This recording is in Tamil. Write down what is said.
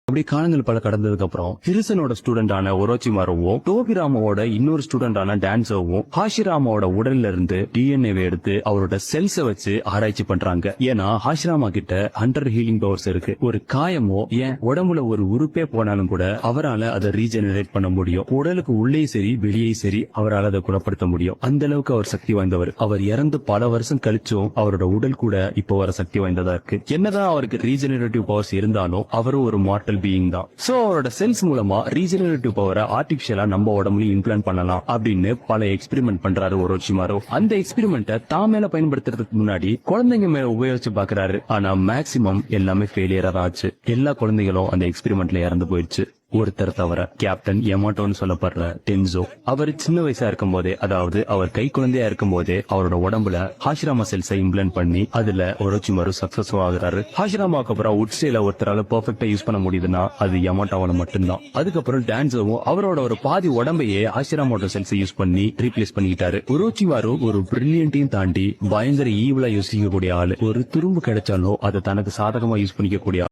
அப்படி காலங்கள் பல கடந்ததுக்கு அப்புறம் ஹிருசனோட ஸ்டூடெண்டான ஒரோச்சிமாரோவும் டோபிராமாவோட இன்னொரு ஸ்டூடெண்டான டான்சோவும் ஹாஷிராமாவோட உடல்ல இருந்து டிஎன்ஏவை எடுத்து அவரோட செல்ஸ வச்சு ஆராய்ச்சி பண்றாங்க. ஏன்னா ஹாஷிராமா கிட்ட ஹண்டர் ஹீலிங் பவர்ஸ் இருக்கு. ஒரு காயமோ ஏன் உடம்புல ஒரு உறுப்பே போனாலும் கூட அவரால் அதை ரீஜெனரேட் பண்ண முடியும். உடலுக்கு உள்ளே சரி வெளியே சரி அவரால் அதை குணப்படுத்த முடியும். அந்த அளவுக்கு அவர் சக்தி வாய்ந்தவர். அவர் இறந்து பல வருஷம் கழிச்சும் அவரோட உடல் கூட இப்போ வர சக்தி வாய்ந்ததா இருக்கு. என்னதான் அவருக்கு ரீஜெனரேட்டிவ் பவர்ஸ் இருந்தாலும் அவரும் ஒரு மார்டல் பீயிங் தான். சோ அவரோட செல்ஸ் மூலமா ரீஜெனரேட்டிவ் பவரை ஆர்டிபிஷியலா நம்ம உடம்புல இம்ப்ளான்ட் பண்ணலாம் அப்படின்னு பல எக்ஸ்பெரிமெண்ட் பண்றாரு ஒரோச்சிமாரோ. அந்த எக்ஸ்பெரிமெண்ட்டை தான் மேல பயன்படுத்துறதுக்கு முன்னாடி குழந்தைங்க மேல உபயோகிச்சு பாக்குறாரு. ஆனா மேக்சிமம் எல்லாமே ஃபெயிலியரா தான் ஆச்சு. எல்லா குழந்தைகளும் அந்த எக்ஸ்பெரிமெண்ட்ல இறந்து போயிடுச்சு. ஒருத்தர் தவிர கேப்டன் யமாட்டோன்னு சொல்லப்படுற டென்சோ. அவர் சின்ன வயசா இருக்கும் போதே, அதாவது அவர் கை குழந்தையா இருக்கும் போதே அவரோட உடம்புல ஹாஷிராமா செல்ஸை இம்ப்ளான்ட் பண்ணி அதுல ஒரோச்சிமாரு சக்சஸ் ஆகுறாரு. ஹாஷிராமாக்கு அப்புறம் உட்ஸ்டேல ஒருத்தரால பெர்ஃபெக்ட்டா யூஸ் பண்ண முடியுதுன்னா அது யமாட்டோவால மட்டும்தான். அதுக்கப்புறம் டான்சோவும் அவரோட ஒரு பாதி உடம்பையே ஹாஷிராமாவோட செல்ஸை யூஸ் பண்ணி ரீப்ளேஸ் பண்ணிட்டாரு. ஒரோச்சிமாரு ஒரு பிரில்லியன்ட்டையும் தாண்டி பயங்கர ஈவிலா யோசிக்கக்கூடிய ஆளு. ஒரு துரும்பு கிடைச்சாலும் அதை தனக்கு சாதகமா யூஸ் பண்ணிக்க கூடிய